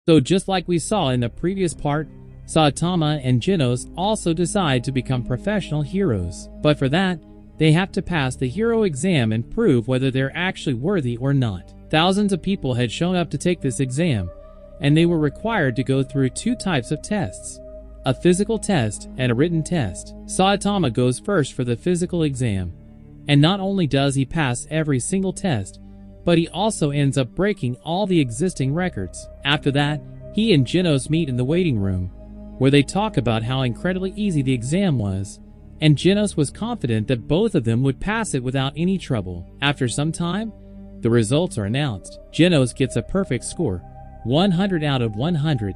So just like we saw in the previous part, Saitama and Genos also decide to become professional heroes. But for that, they have to pass the hero exam and prove whether they're actually worthy or not. Thousands of people had shown up to take this exam, and they were required to go through two types of tests: a physical test and a written test. Saitama goes first for the physical exam, and not only does he pass every single test, but he also ends up breaking all the existing records. After that, he and Genos meet in the waiting room, where they talk about how incredibly easy the exam was, and Genos was confident that both of them would pass it without any trouble. After some time, the results are announced. Genos gets a perfect score, 100 out of 100,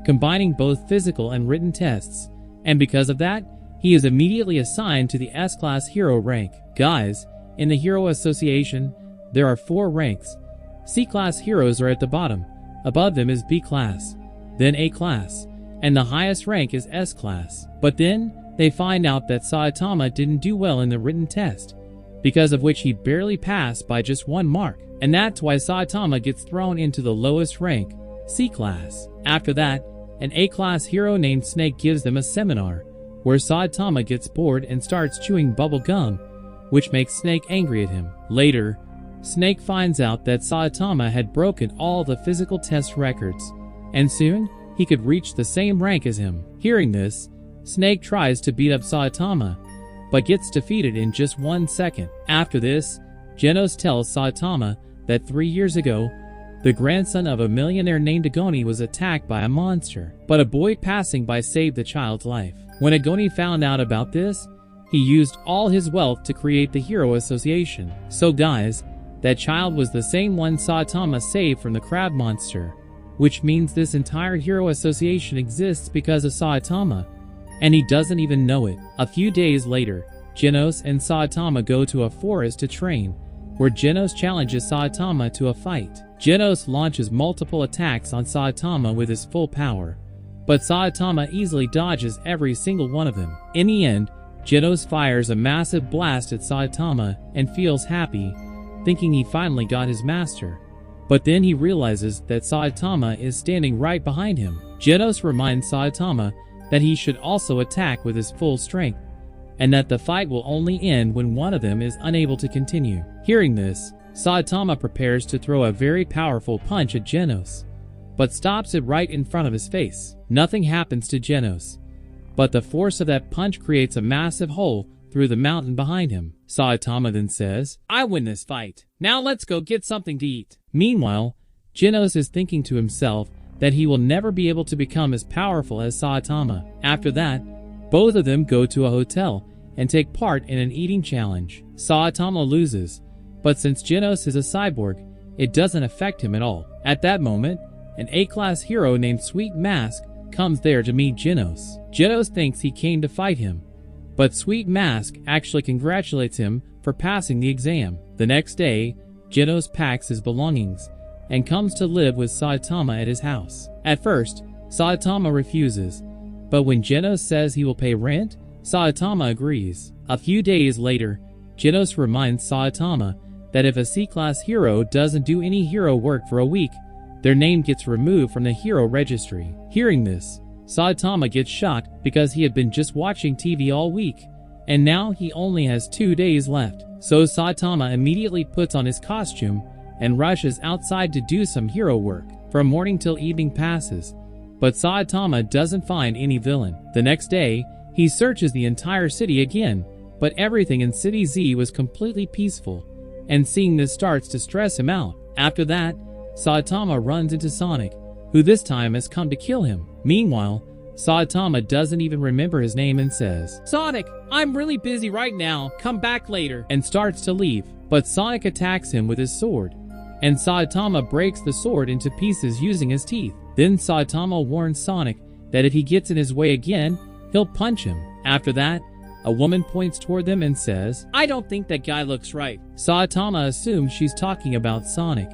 combining both physical and written tests, and because of that, he is immediately assigned to the S-Class Hero rank. Guys, in the Hero Association, there are 4 ranks. C-Class heroes are at the bottom, above them is B-Class, then A-Class, and the highest rank is S-Class. But then, they find out that Saitama didn't do well in the written test, because of which he barely passed by just 1 mark, and that's why Saitama gets thrown into the lowest rank, C-Class. After that, an A-Class hero named Snake gives them a seminar, where Saitama gets bored and starts chewing bubble gum, which makes Snake angry at him. Later, Snake finds out that Saitama had broken all the physical test records, and soon, he could reach the same rank as him. Hearing this, Snake tries to beat up Saitama, but gets defeated in just 1 second. After this, Genos tells Saitama that 3 years ago, the grandson of a millionaire named Agoni was attacked by a monster, but a boy passing by saved the child's life. When Agoni found out about this, he used all his wealth to create the Hero Association. So guys, that child was the same one Saitama saved from the crab monster, which means this entire Hero Association exists because of Saitama, and he doesn't even know it. A few days later, Genos and Saitama go to a forest to train, where Genos challenges Saitama to a fight. Genos launches multiple attacks on Saitama with his full power, but Saitama easily dodges every single one of them. In the end, Genos fires a massive blast at Saitama and feels happy, thinking he finally got his master. But then he realizes that Saitama is standing right behind him. Genos reminds Saitama that he should also attack with his full strength, and that the fight will only end when one of them is unable to continue. Hearing this, Saitama prepares to throw a very powerful punch at Genos, but stops it right in front of his face. Nothing happens to Genos, but the force of that punch creates a massive hole through the mountain behind him. Saitama then says, "I win this fight. Now let's go get something to eat." Meanwhile, Genos is thinking to himself that he will never be able to become as powerful as Saitama. After that, both of them go to a hotel and take part in an eating challenge. Saitama loses, but since Genos is a cyborg, it doesn't affect him at all. At that moment, an A-Class hero named Sweet Mask comes there to meet Genos. Genos thinks he came to fight him, but Sweet Mask actually congratulates him for passing the exam. The next day, Genos packs his belongings and comes to live with Saitama at his house. At first, Saitama refuses, but when Genos says he will pay rent, Saitama agrees. A few days later, Genos reminds Saitama that if a C-Class hero doesn't do any hero work for a week, their name gets removed from the hero registry. Hearing this, Saitama gets shocked because he had been just watching TV all week, and now he only has 2 days left. So Saitama immediately puts on his costume and rushes outside to do some hero work. From morning till evening passes, but Saitama doesn't find any villain. The next day, he searches the entire city again, but everything in City Z was completely peaceful, and seeing this starts to stress him out. After that, Saitama runs into Sonic, who this time has come to kill him. Meanwhile, Saitama doesn't even remember his name and says, "Sonic, I'm really busy right now, come back later," and starts to leave. But Sonic attacks him with his sword, and Saitama breaks the sword into pieces using his teeth. Then Saitama warns Sonic that if he gets in his way again, he'll punch him. After that, a woman points toward them and says, "I don't think that guy looks right." Saitama assumes she's talking about Sonic,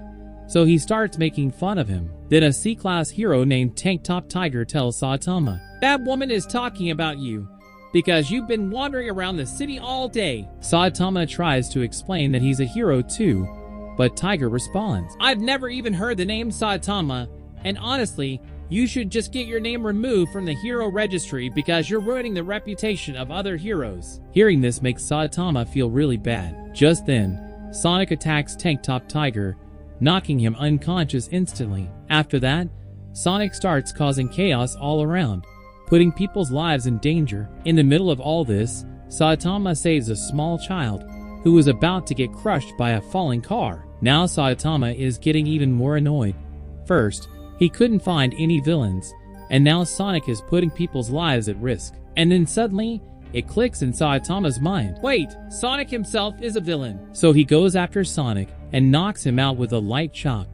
so he starts making fun of him. Then a C-Class hero named Tank Top Tiger tells Saitama, "That woman is talking about you, because you've been wandering around the city all day." Saitama tries to explain that he's a hero too, but Tiger responds, "I've never even heard the name Saitama, And honestly, you should just get your name removed from the hero registry because you're ruining the reputation of other heroes. Hearing this makes Saitama feel really bad. Just then, Sonic attacks Tank Top Tiger, knocking him unconscious instantly. After that, Sonic starts causing chaos all around, putting people's lives in danger. In the middle of all this, Saitama saves a small child who was about to get crushed by a falling car. Now Saitama is getting even more annoyed. First, he couldn't find any villains, and now Sonic is putting people's lives at risk. And then suddenly, it clicks in Saitama's mind. Wait, Sonic himself is a villain. So he goes after Sonic and knocks him out with a light chop.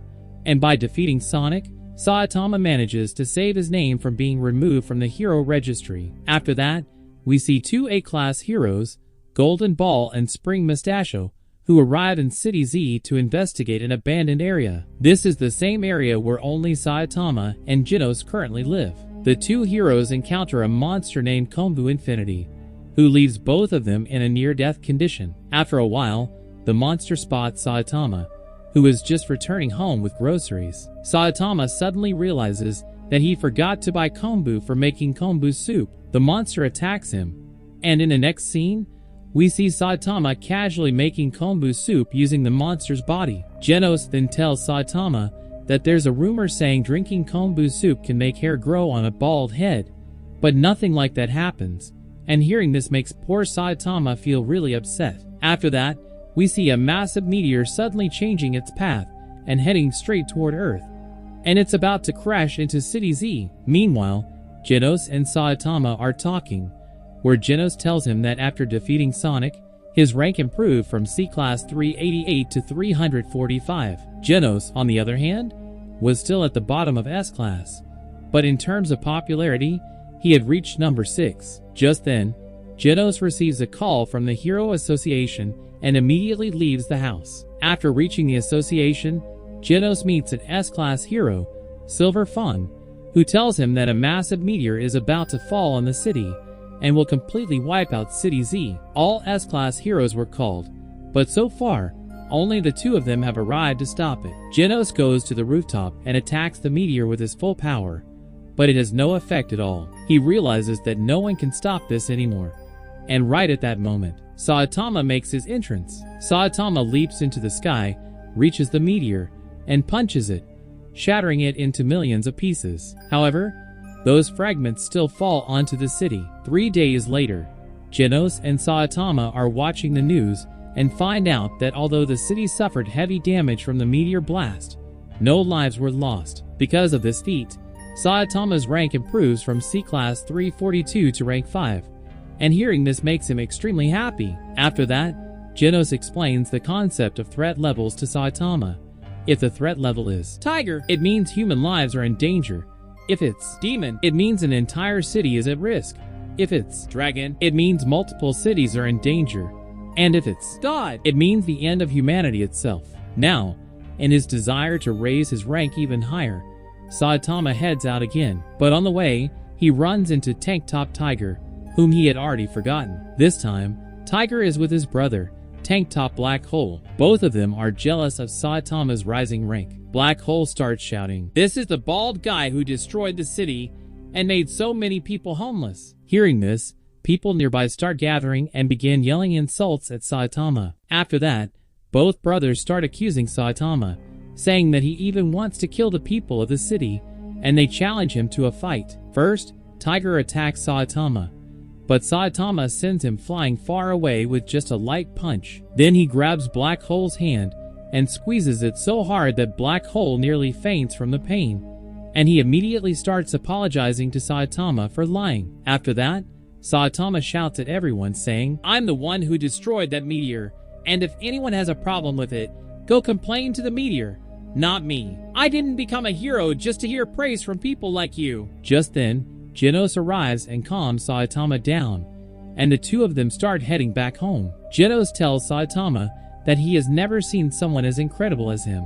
And by defeating Sonic, Saitama manages to save his name from being removed from the hero registry. After that, we see two A-class heroes, Golden Ball and Spring Mustachio, who arrive in City Z to investigate an abandoned area. This is the same area where only Saitama and Genos currently live. The two heroes encounter a monster named Kombu Infinity, who leaves both of them in a near-death condition. After a while, the monster spots Saitama, who is just returning home with groceries. Saitama suddenly realizes that he forgot to buy kombu for making kombu soup. The monster attacks him, and in the next scene, we see Saitama casually making kombu soup using the monster's body. Genos then tells Saitama that there's a rumor saying drinking kombu soup can make hair grow on a bald head, but nothing like that happens, and hearing this makes poor Saitama feel really upset. After that, we see a massive meteor suddenly changing its path and heading straight toward Earth, and it's about to crash into City Z. Meanwhile, Genos and Saitama are talking, where Genos tells him that after defeating Sonic, his rank improved from C-Class 388 to 345. Genos, on the other hand, was still at the bottom of S-Class, but in terms of popularity, he had reached number 6. Just then, Genos receives a call from the Hero Association and immediately leaves the house. After reaching the association, Genos meets an S-Class hero, Silver Fawn, who tells him that a massive meteor is about to fall on the city and will completely wipe out City Z. All S-Class heroes were called, but so far, only the two of them have arrived to stop it. Genos goes to the rooftop and attacks the meteor with his full power, but it has no effect at all. He realizes that no one can stop this anymore, and right at that moment, Saitama makes his entrance. Saitama leaps into the sky, reaches the meteor, and punches it, shattering it into millions of pieces. However, those fragments still fall onto the city. 3 days later, Genos and Saitama are watching the news and find out that although the city suffered heavy damage from the meteor blast, no lives were lost. Because of this feat, Saitama's rank improves from C-Class 342 to rank 5, and hearing this makes him extremely happy. After that, Genos explains the concept of threat levels to Saitama. If the threat level is Tiger, it means human lives are in danger. If it's Demon, it means an entire city is at risk. If it's Dragon, it means multiple cities are in danger. And if it's God, it means the end of humanity itself. Now, in his desire to raise his rank even higher, Saitama heads out again, but on the way, he runs into Tank Top Tiger, whom he had already forgotten. This time, Tiger is with his brother, Tank Top Black Hole. Both of them are jealous of Saitama's rising rank. Black Hole starts shouting, "This is the bald guy who destroyed the city and made so many people homeless." Hearing this, people nearby start gathering and begin yelling insults at Saitama. After that, both brothers start accusing Saitama, saying that he even wants to kill the people of the city, and they challenge him to a fight. First, Tiger attacks Saitama, but Saitama sends him flying far away with just a light punch. Then he grabs Black Hole's hand and squeezes it so hard that Black Hole nearly faints from the pain, and he immediately starts apologizing to Saitama for lying. After that, Saitama shouts at everyone saying, "I'm the one who destroyed that meteor, and if anyone has a problem with it, go complain to the meteor, not me. I didn't become a hero just to hear praise from people like you." Just then, Genos arrives and calms Saitama down, and the two of them start heading back home. Genos tells Saitama that he has never seen someone as incredible as him,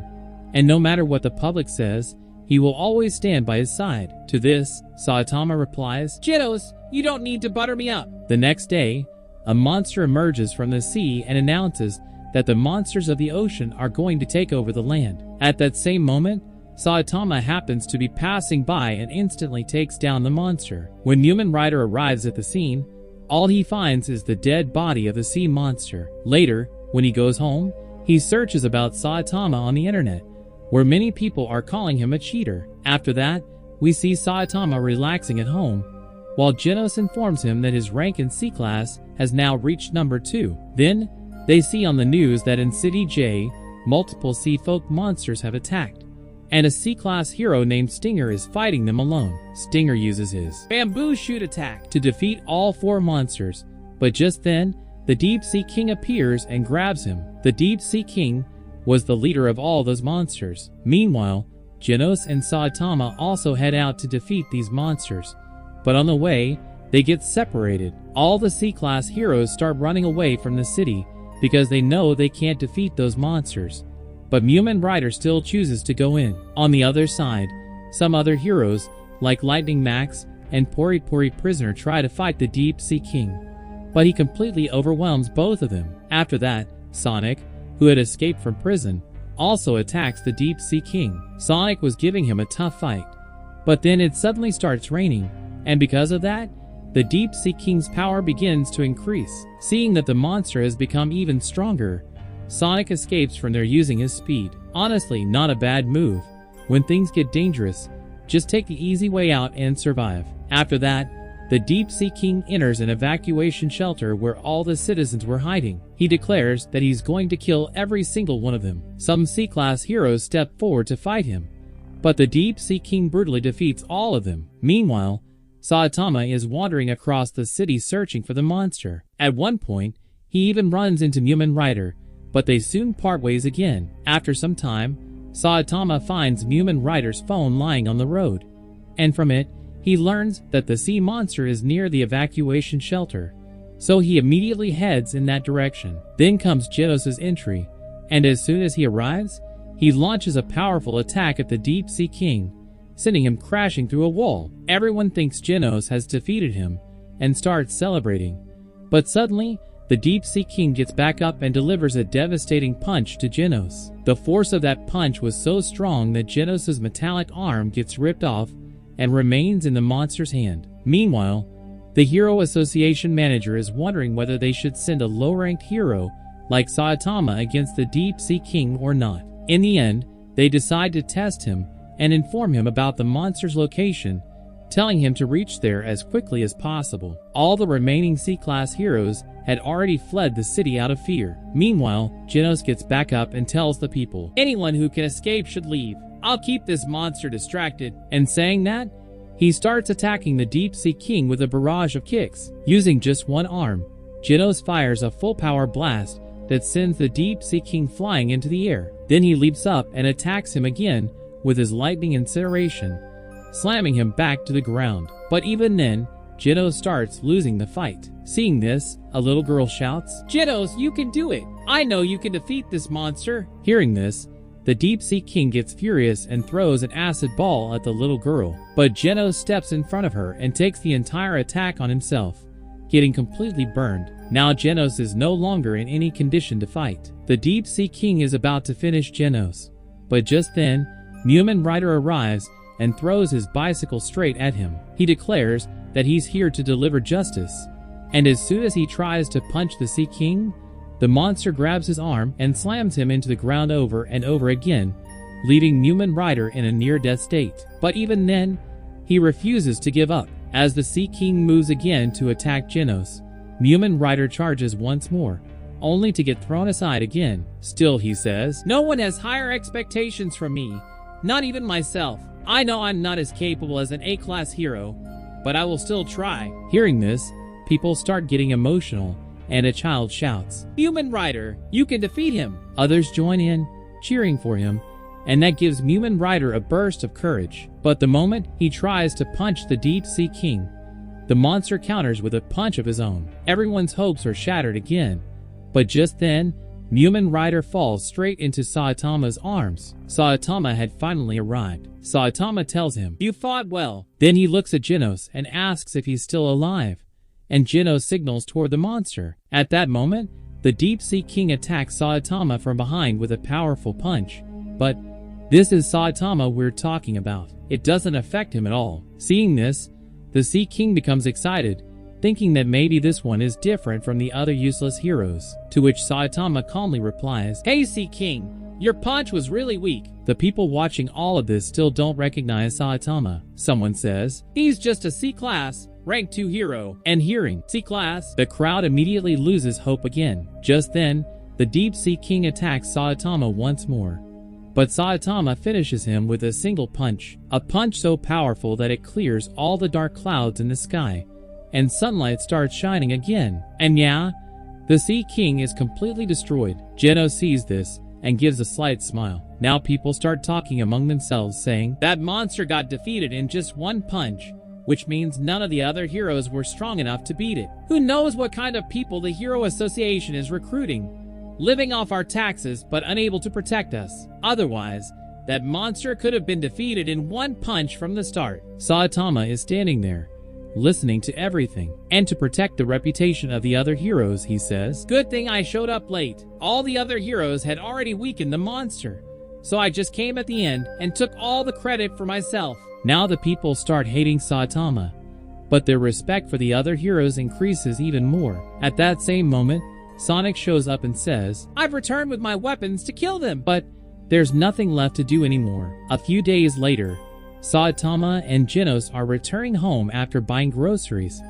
and no matter what the public says, he will always stand by his side. To this, Saitama replies, "Genos, you don't need to butter me up." The next day, a monster emerges from the sea and announces that the monsters of the ocean are going to take over the land. At that same moment, Saitama happens to be passing by and instantly takes down the monster. When Mumen Rider arrives at the scene, all he finds is the dead body of the sea monster. Later, when he goes home, he searches about Saitama on the internet, where many people are calling him a cheater. After that, we see Saitama relaxing at home, while Genos informs him that his rank in C-Class has now reached number 2. Then, they see on the news that in City J, multiple sea folk monsters have attacked, and a C-Class hero named Stinger is fighting them alone. Stinger uses his bamboo shoot attack to defeat all 4 monsters, but just then, the Deep Sea King appears and grabs him. The Deep Sea King was the leader of all those monsters. Meanwhile, Genos and Saitama also head out to defeat these monsters, but on the way, they get separated. All the C-Class heroes start running away from the city because they know they can't defeat those monsters, but Mumen Rider still chooses to go in. On the other side, some other heroes, like Lightning Max and Pori Pori Prisoner, try to fight the Deep Sea King, but he completely overwhelms both of them. After that, Sonic, who had escaped from prison, also attacks the Deep Sea King. Sonic was giving him a tough fight, but then it suddenly starts raining, and because of that, the Deep Sea King's power begins to increase. Seeing that the monster has become even stronger, Sonic escapes from there using his speed. Honestly, not a bad move. When things get dangerous, just take the easy way out and survive. After that, the Deep Sea King enters an evacuation shelter where all the citizens were hiding. He declares that he's going to kill every single one of them. Some C-Class heroes step forward to fight him, but the Deep Sea King brutally defeats all of them. Meanwhile, Saitama is wandering across the city searching for the monster. At one point, he even runs into Mumen Rider, but they soon part ways again. After some time, Saitama finds Mumen Rider's phone lying on the road, and from it, he learns that the sea monster is near the evacuation shelter, so he immediately heads in that direction. Then comes Genos' entry, and as soon as he arrives, he launches a powerful attack at the Deep Sea King, sending him crashing through a wall. Everyone thinks Genos has defeated him and starts celebrating, but suddenly, the Deep Sea King gets back up and delivers a devastating punch to Genos. The force of that punch was so strong that Genos' metallic arm gets ripped off and remains in the monster's hand. Meanwhile, the Hero Association manager is wondering whether they should send a low-ranked hero like Saitama against the Deep Sea King or not. In the end, they decide to test him and inform him about the monster's location, telling him to reach there as quickly as possible. All the remaining C-Class heroes had already fled the city out of fear. Meanwhile, Genos gets back up and tells the people, "Anyone who can escape should leave. I'll keep this monster distracted." And saying that, he starts attacking the Deep Sea King with a barrage of kicks. Using just one arm, Genos fires a full-power blast that sends the Deep Sea King flying into the air. Then he leaps up and attacks him again with his lightning incineration, slamming him back to the ground. But even then, Genos starts losing the fight. Seeing this, a little girl shouts, "Genos, you can do it! I know you can defeat this monster!" Hearing this, the Deep Sea King gets furious and throws an acid ball at the little girl. But Genos steps in front of her and takes the entire attack on himself, getting completely burned. Now Genos is no longer in any condition to fight. The Deep Sea King is about to finish Genos, but just then, Mumen Rider arrives and throws his bicycle straight at him. He declares that he's here to deliver justice, and as soon as he tries to punch the Sea King, the monster grabs his arm and slams him into the ground over and over again, leaving Mumen Rider in a near-death state. But even then, he refuses to give up. As the Sea King moves again to attack Genos, Mumen Rider charges once more, only to get thrown aside again. Still, he says, "No one has higher expectations from me, not even myself. I know I'm not as capable as an A-class hero, but I will still try." Hearing this, people start getting emotional, and a child shouts, "Mumen Rider, you can defeat him!" Others join in, cheering for him, and that gives Mumen Rider a burst of courage. But the moment he tries to punch the Deep Sea King, the monster counters with a punch of his own. Everyone's hopes are shattered again, but just then, Mumen Rider falls straight into Saitama's arms. Saitama had finally arrived. Saitama tells him, "You fought well." Then he looks at Genos and asks if he's still alive, and Genos signals toward the monster. At that moment, the Deep Sea King attacks Saitama from behind with a powerful punch, but This is Saitama we're talking about. It doesn't affect him at all. Seeing this, the Sea King becomes excited, thinking that maybe this one is different from the other useless heroes. To which Saitama calmly replies, "Hey Sea King, your punch was really weak." The people watching all of this still don't recognize Saitama. Someone says, "He's just a C-class, rank 2 hero." And hearing C-class, the crowd immediately loses hope again. Just then, the Deep Sea King attacks Saitama once more. But Saitama finishes him with a single punch. A punch so powerful that it clears all the dark clouds in the sky, and sunlight starts shining again. And yeah, the Sea King is completely destroyed. Genos sees this and gives a slight smile. Now people start talking among themselves, saying, "That monster got defeated in just one punch, which means none of the other heroes were strong enough to beat it. Who knows what kind of people the Hero Association is recruiting, living off our taxes but unable to protect us. Otherwise, that monster could have been defeated in one punch from the start." Saitama is standing there, listening to everything. And to protect the reputation of the other heroes, he says, "Good thing I showed up late. All the other heroes had already weakened the monster, so I just came at the end and took all the credit for myself." Now the people start hating Saitama, but their respect for the other heroes increases even more. At that same moment, Sonic shows up and says, "I've returned with my weapons to kill them." But there's nothing left to do anymore. A few days later, Saitama and Genos are returning home after buying groceries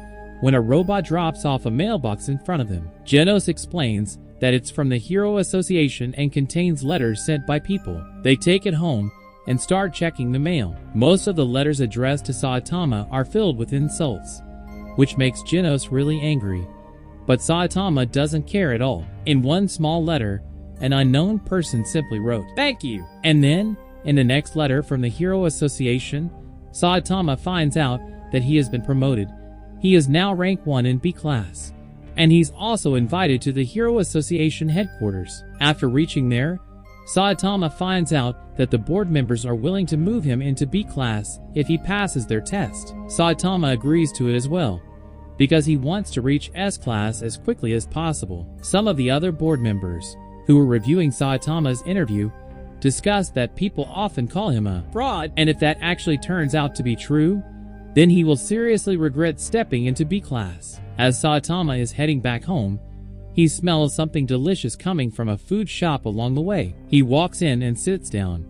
when a robot drops off a mailbox in front of them. Genos explains that it's from the Hero Association and contains letters sent by people. They take it home and start checking the mail. Most of the letters addressed to Saitama are filled with insults, which makes Genos really angry. But Saitama doesn't care at all. In one small letter, an unknown person simply wrote, "Thank you." And then, in the next letter from the Hero Association, Saitama finds out that he has been promoted. He is now rank 1 in B class, and he's also invited to the Hero Association headquarters. After reaching there, Saitama finds out that the board members are willing to move him into B class if he passes their test. Saitama agrees to it as well, because he wants to reach S class as quickly as possible. Some of the other board members, who were reviewing Saitama's interview, discussed that people often call him a fraud, and if that actually turns out to be true, then he will seriously regret stepping into B class. As Saitama is heading back home, he smells something delicious coming from a food shop along the way. He walks in and sits down,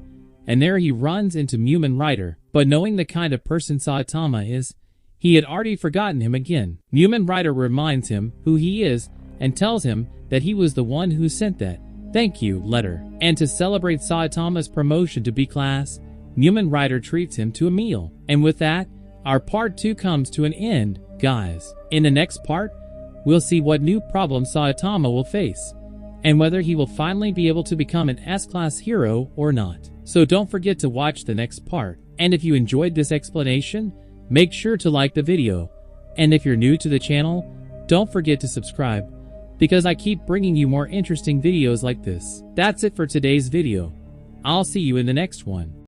and there he runs into Mumen Rider. But knowing the kind of person Saitama is, he had already forgotten him again. Mumen Rider reminds him who he is and tells him that he was the one who sent that "thank you" letter. And to celebrate Saitama's promotion to B class, Mumen Rider treats him to a meal. And with that, our part 2 comes to an end, guys. In the next part, we'll see what new problems Saitama will face, and whether he will finally be able to become an S-class hero or not. So don't forget to watch the next part. And if you enjoyed this explanation, make sure to like the video. And if you're new to the channel, don't forget to subscribe, because I keep bringing you more interesting videos like this. That's it for today's video. I'll see you in the next one.